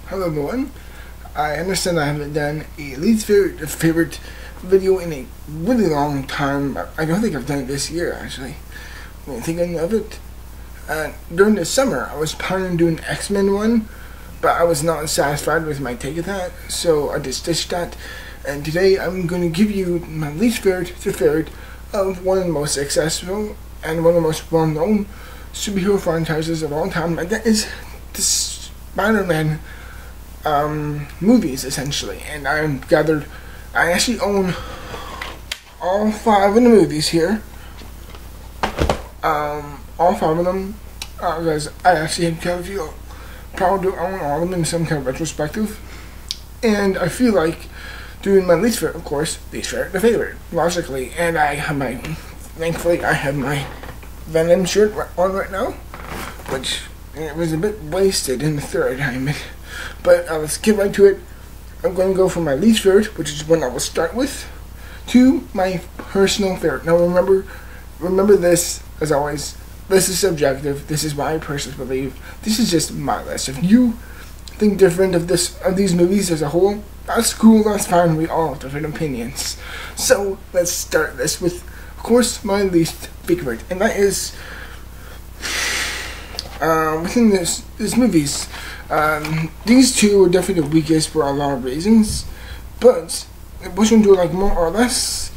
Hello everyone. I understand I haven't done a least favorite video in a really long time. I don't think I've done it this year actually. Thinking of it. During the summer I was planning on doing an X-Men one, but I was not satisfied with my take of that, so I just ditched that. And today I'm going to give you my least favorite to favorite of one of the most successful and one of the most well-known superhero franchises of all time, and that is the Spiderman movies, essentially. And I actually own all 5 of the movies here. All 5 of them, because I actually kind of feel proud to own all of them in some kind of retrospective. And I feel like doing my least favorite, of course, least favorite to favorite, logically. And thankfully I have my Venom shirt on right now, which it was a bit wasted in the third time. But let's get right to it. I'm going to go from my least favorite, which is one I will start with, to my personal favorite. Now remember this, as always, this is subjective. This is what I personally believe. This is just my list. If you think different of these movies as a whole, that's cool, that's fine. We all have different opinions. So let's start this with, of course, my least favorite, and that is within these movies. These two are definitely the weakest for a lot of reasons, but which one do I like more or less?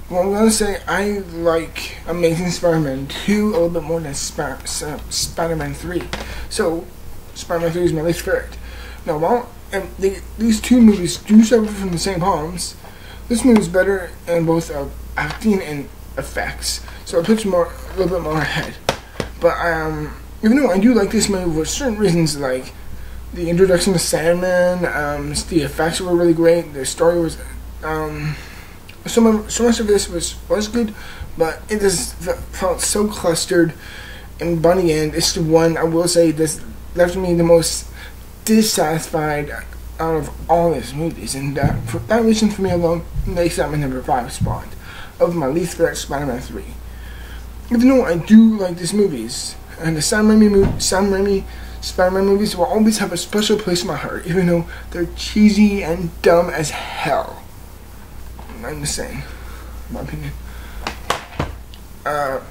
Well, I'm gonna say I like Amazing Spider-Man 2 a little bit more than Spider-Man 3. So Spider-Man 3 is my least favorite. Now, while these two movies do suffer from the same problems, this movie is better in both acting and effects, so it puts a little bit more ahead. But even though I do like this movie for certain reasons, like the introduction to Sandman, the effects were really great, the story was, so much of this was good, but it just felt so clustered. And by the end, it's the one I will say this left me the most dissatisfied out of all these movies, and for that reason, for me alone, makes that my number 5 spot of my least favorite Spider-Man 3. Even though I do like these movies, and the Sam Raimi Spider-Man movies will always have a special place in my heart, even though they're cheesy and dumb as hell. I'm just saying, in my opinion.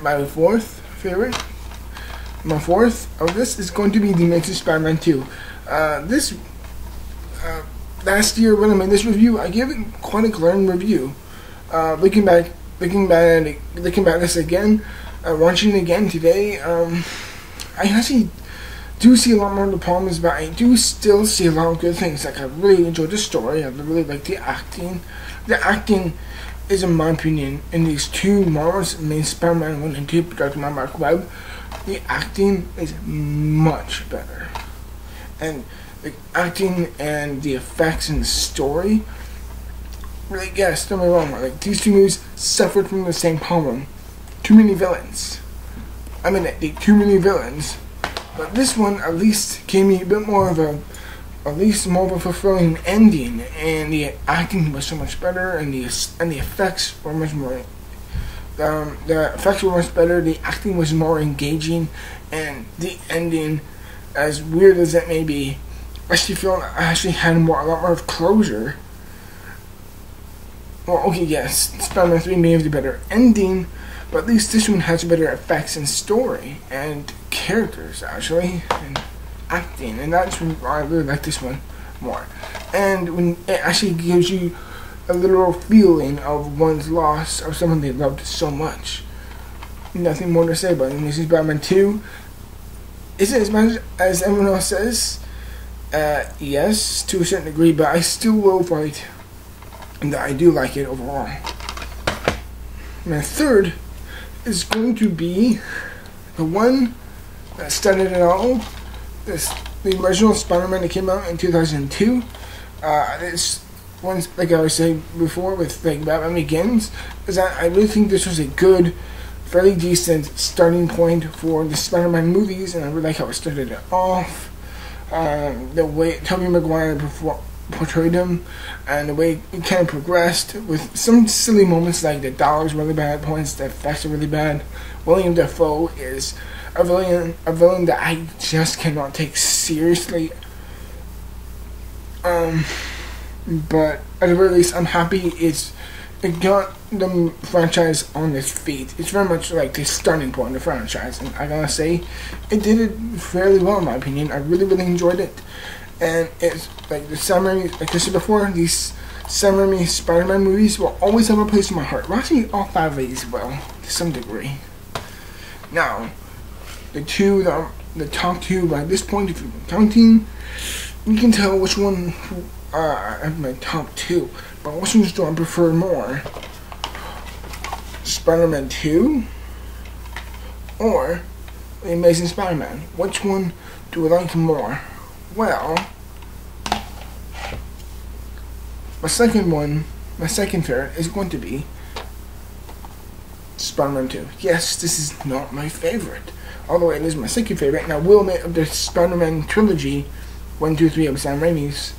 My fourth of this is going to be The Amazing Spider-Man 2. Last year when I made this review, I gave it quite a glowing review. Looking back this again, watching it again today, I actually do see a lot more of the problems, but I do still see a lot of good things. Like, I really enjoyed the story, I really like the acting. The acting is, in my opinion, in these two Marvel's main Spider-Man 1 and 2, directed by Marc Webb, the acting is much better. And the acting and the effects and the story, really, yes, don't get me wrong, like, these two movies suffered from the same problem. Too many villains. I mean, too many villains. But this one at least gave me a bit more of a, fulfilling ending, and the acting was so much better, and the effects were much more. The effects were much better. The acting was more engaging, and the ending, as weird as it may be, I actually had a lot more of closure. Well, okay, yes, Spider-Man 3 may have the better ending, but at least this one has better effects and story and characters, actually, and acting, and that's why I really like this one more. And when it actually gives you a literal feeling of one's loss of someone they loved so much. Nothing more to say about Amazing Spider-Man 2. Is it as much as everyone else says? Yes, to a certain degree, but I still will fight that I do like it overall. My third is going to be the one that started it all. The original Spider-Man that came out in 2002. This one's, like I was saying before, with like Batman Begins, is that I really think this was a good, fairly decent starting point for the Spider-Man movies, and I really like how it started it off. The way Tobey Maguire portrayed him, and the way it kind of progressed with some silly moments, like the dialogue's really bad at points, the effects are really bad. William Dafoe is a villain that I just cannot take seriously But at the very least, I'm happy it got the franchise on its feet. It's very much like the starting point of the franchise, and I gotta say, it did it fairly well in my opinion. I really, really enjoyed it, and it's like the Sam Raimi, like I said before, these Sam Raimi Spider-Man movies will always have a place in my heart. Well, actually, all 5 of these will, to some degree. Now, the top two by this point, if you're counting, you can tell which one are my top 2. But which ones do I prefer more? Spider-Man 2 or The Amazing Spider-Man? Which one do I like more? Well, my second favorite is going to be Spider-Man 2. Yes, this is not my favorite, although it is my second favorite. And I will admit, of the Spider-Man trilogy, 1, 2, 3 of Sam Raimi's,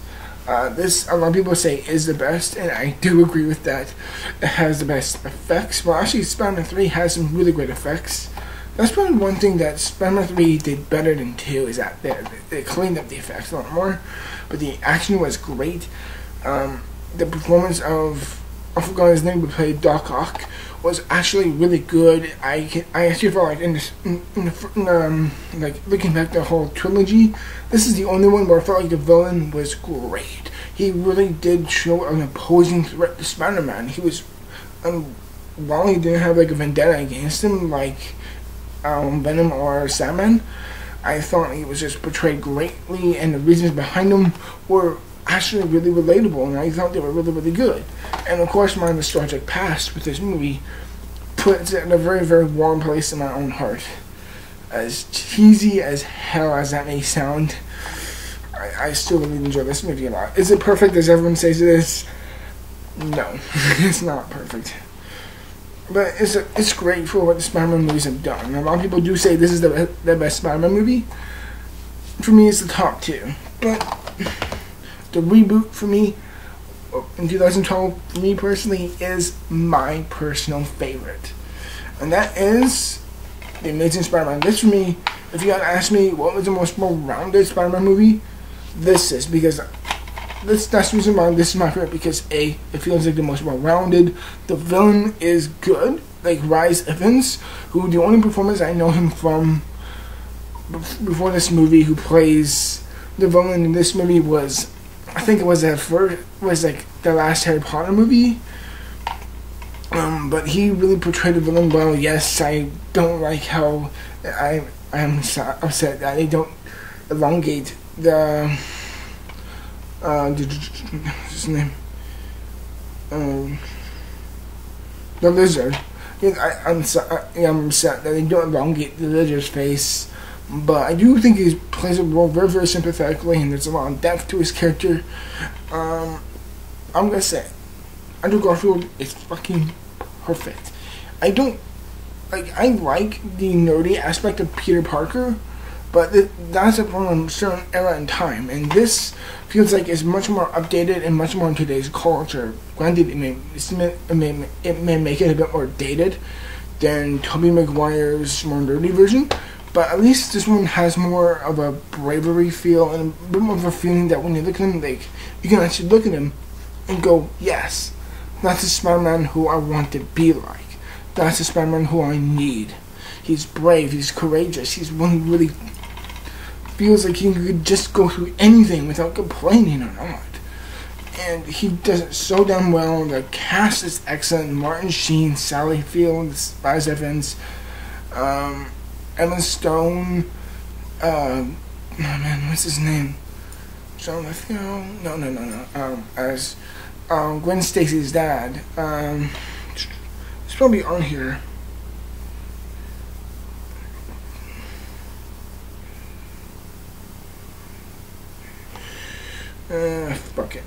this, a lot of people say, is the best, and I do agree with that. It has the best effects. Well, actually, Spider-Man 3 has some really great effects. That's probably one thing that Spider-Man 3 did better than 2, is that they cleaned up the effects a lot more. But the action was great. The performance of, I forgot his name, but played Doc Ock, was actually really good. I actually felt like like looking back the whole trilogy, this is the only one where I felt like the villain was great. He really did show an opposing threat to Spider-Man. He was, while he didn't have like a vendetta against him like Venom or Sandman, I thought he was just portrayed greatly, and the reasons behind him were actually really relatable, and I thought they were really, really good. And of course, my nostalgic past with this movie puts it in a very, very warm place in my own heart. As cheesy as hell as that may sound, I still really enjoy this movie a lot. Is it perfect as everyone says it is? No, it's not perfect. But it's great for what the Spider-Man movies have done. A lot of people do say this is the best Spider-Man movie. For me, it's the top 2. But the reboot for me in 2012, for me personally, is my personal favorite. And that is The Amazing Spider-Man. This for me, if you had asked me what was the most well-rounded Spider-Man movie, this is, because that's the reason why this is my favorite, because A, it feels like the most well-rounded. The villain is good, like Rhys Ifans, who the only performance I know him from before this movie, who plays the villain in this movie, was, I think it was like the last Harry Potter movie. But he really portrayed the villain well. Yes, I don't like how I am upset that they don't elongate the what's his name? The lizard. I'm upset that they don't elongate the lizard's face. But I do think he plays a role very, very sympathetically, and there's a lot of depth to his character. I'm gonna say, Andrew Garfield is fucking perfect. I like the nerdy aspect of Peter Parker, but that's from a certain era in time, and this feels like it's much more updated and much more in today's culture. Granted, it may make it a bit more dated than Tobey Maguire's more nerdy version, but at least this one has more of a bravery feel and a bit more of a feeling that when you look at him, like, you can actually look at him and go, yes, that's the Spider-Man who I want to be like. That's the Spider-Man who I need. He's brave, he's courageous, he's one who really feels like he could just go through anything without complaining or not. And he does it so damn well. The cast is excellent. Martin Sheen, Sally Field, Rhys Ifans, Emma Stone, oh man, what's his name? John Lithgow? No. As Gwen Stacy's dad. It's probably on here. Fuck it.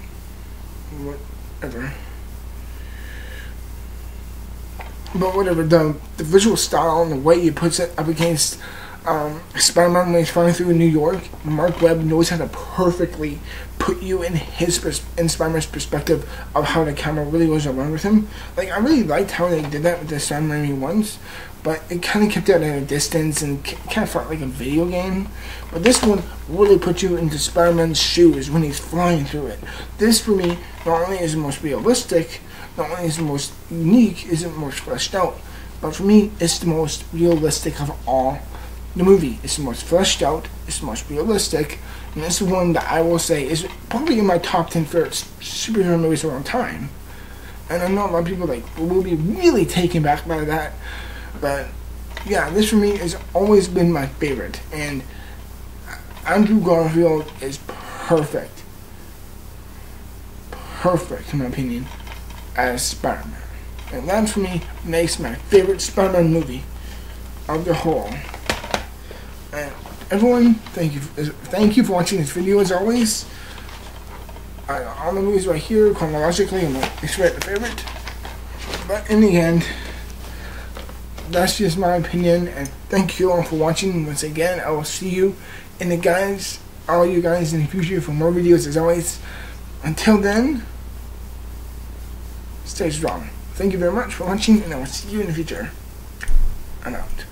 Whatever. But whatever, the visual style and the way he puts it up against Spider-Man, when he's flying through New York, Marc Webb knows how to perfectly put you in in Spider-Man's perspective of how the camera really goes around with him. Like, I really liked how they did that with the Sam Raimi ones, but it kind of kept it at a distance and kind of felt like a video game. But this one really put you into Spider-Man's shoes when he's flying through it. This, for me, not only is the most realistic, not only is the most unique, is the most fleshed out, but for me, it's the most realistic of all. The movie is the most fleshed out, it's the most realistic, and it's the one that I will say is probably in my top 10 favorite superhero movies of all time. And I know a lot of people will be really taken back by that, but yeah, this for me has always been my favorite, and Andrew Garfield is perfect in my opinion, as Spider-Man. And that for me makes my favorite Spider-Man movie of the whole. And everyone, thank you for watching this video as always. All the movies right here, chronologically, I'm not expect the favorite. But in the end, that's just my opinion, and thank you all for watching. Once again, I will see you all you guys in the future for more videos as always. Until then, stay strong. Thank you very much for watching, and I will see you in the future. I'm out.